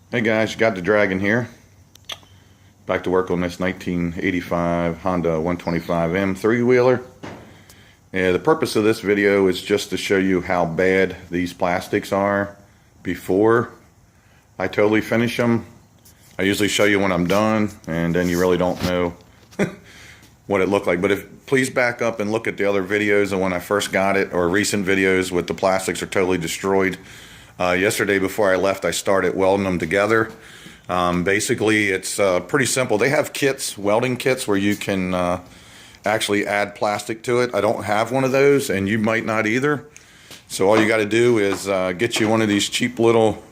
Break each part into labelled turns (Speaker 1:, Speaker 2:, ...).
Speaker 1: Hey guys, got the Dragon here. Back to work on this 1985 Honda 125M three-wheeler. Yeah, the purpose of this video is just to show you how bad these plastics are before I totally finish them. I usually show you when I'm done, and then you really don't know what it looked like. But please back up and look at the other videos of when I first got it, or recent videos with the plastics are totally destroyed. Yesterday before I left, I started welding them together. Basically, it's pretty simple. They have kits, welding kits, where you can actually add plastic to it. I don't have one of those, and you might not either. So all you got to do is get you one of these cheap little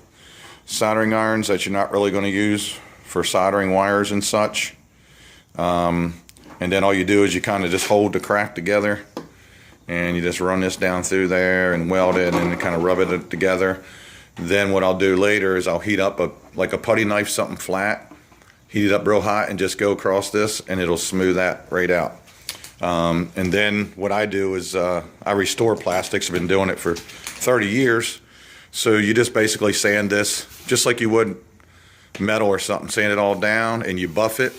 Speaker 1: soldering irons that you're not really going to use for soldering wires and such. And then all you do is you kind of just hold the crack together, and you just run this down through there and weld it and kind of rub it together. Then what I'll do later is I'll heat up like a putty knife, something flat, heat it up real hot and just go across this, and it'll smooth that right out. And then what I do is I restore plastics. I've been doing it for 30 years. So you just basically sand this just like you would metal or something. Sand it all down and you buff it,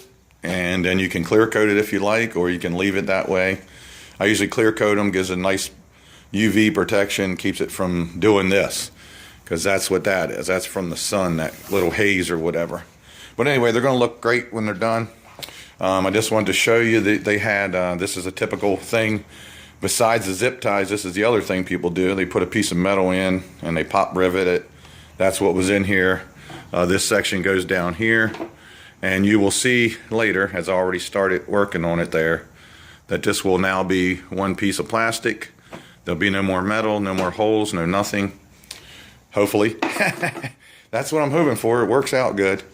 Speaker 1: and then you can clear coat it if you like, or you can leave it that way. I usually clear coat them, gives a nice UV protection, keeps it from doing this, because that's what that is. That's from the sun, that little haze or whatever. But anyway, they're going to look great when they're done. I just wanted to show you that they had, this is a typical thing. Besides the zip ties, this is the other thing people do. They put a piece of metal in and they pop rivet it. That's what was in here. This section goes down here. And you will see later, as I already started working on it there, that this will now be one piece of plastic. There'll be no more metal, no more holes, no nothing. Hopefully. That's what I'm hoping for. It works out good.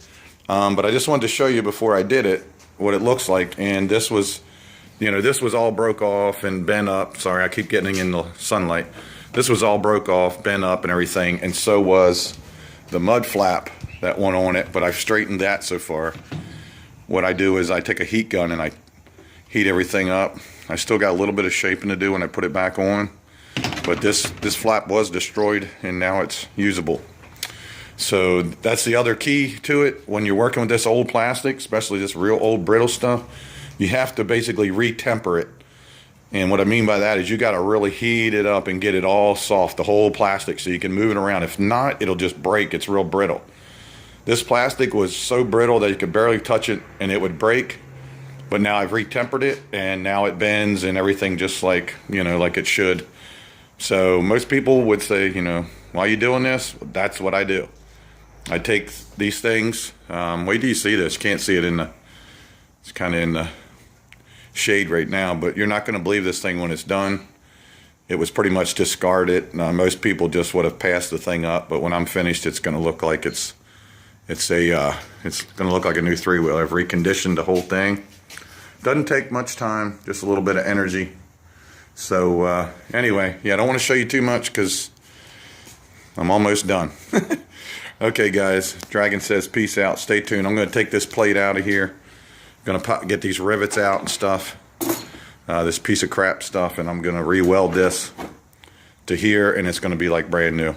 Speaker 1: But I just wanted to show you before I did it what it looks like. And this was, this was all broke off and bent up. Sorry, I keep getting in the sunlight. This was all broke off, bent up and everything. And so was the mud flap that went on it. But I've straightened that so far. What I do is I take a heat gun and I heat everything up. I still got a little bit of shaping to do when I put it back on. But this flap was destroyed and now it's usable. So that's the other key to it. When you're working with this old plastic, especially this real old brittle stuff, you have to basically re-temper it. And what I mean by that is you got to really heat it up and get it all soft, the whole plastic, so you can move it around. If not, it'll just break. It's real brittle. This plastic was so brittle that you could barely touch it and it would break. But now I've re-tempered it and now it bends and everything just like, like it should. So most people would say, why are you doing this? That's what I do. I take these things, wait till you see this. Can't see it it's kind of in the shade right now, but you're not going to believe this thing when it's done. It was pretty much discarded. Most people just would have passed the thing up, but when I'm finished, it's going to look like it's going to look like a new three-wheeler. I've reconditioned the whole thing. Doesn't take much time, just a little bit of energy. So anyway, yeah, I don't want to show you too much because I'm almost done. Okay, guys, Dragon says peace out. Stay tuned. I'm going to take this plate out of here. I'm going to get these rivets out and stuff, this piece of crap stuff, and I'm going to re-weld this to here, and it's going to be like brand new.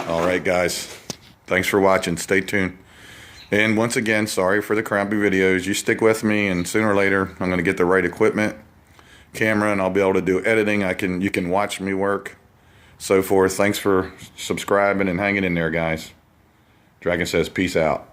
Speaker 1: All right, guys, thanks for watching. Stay tuned. And once again, sorry for the crappy videos. You stick with me, and sooner or later, I'm going to get the right equipment, camera, and I'll be able to do editing. You can watch me work, so forth. Thanks for subscribing and hanging in there, guys. Dragon says peace out.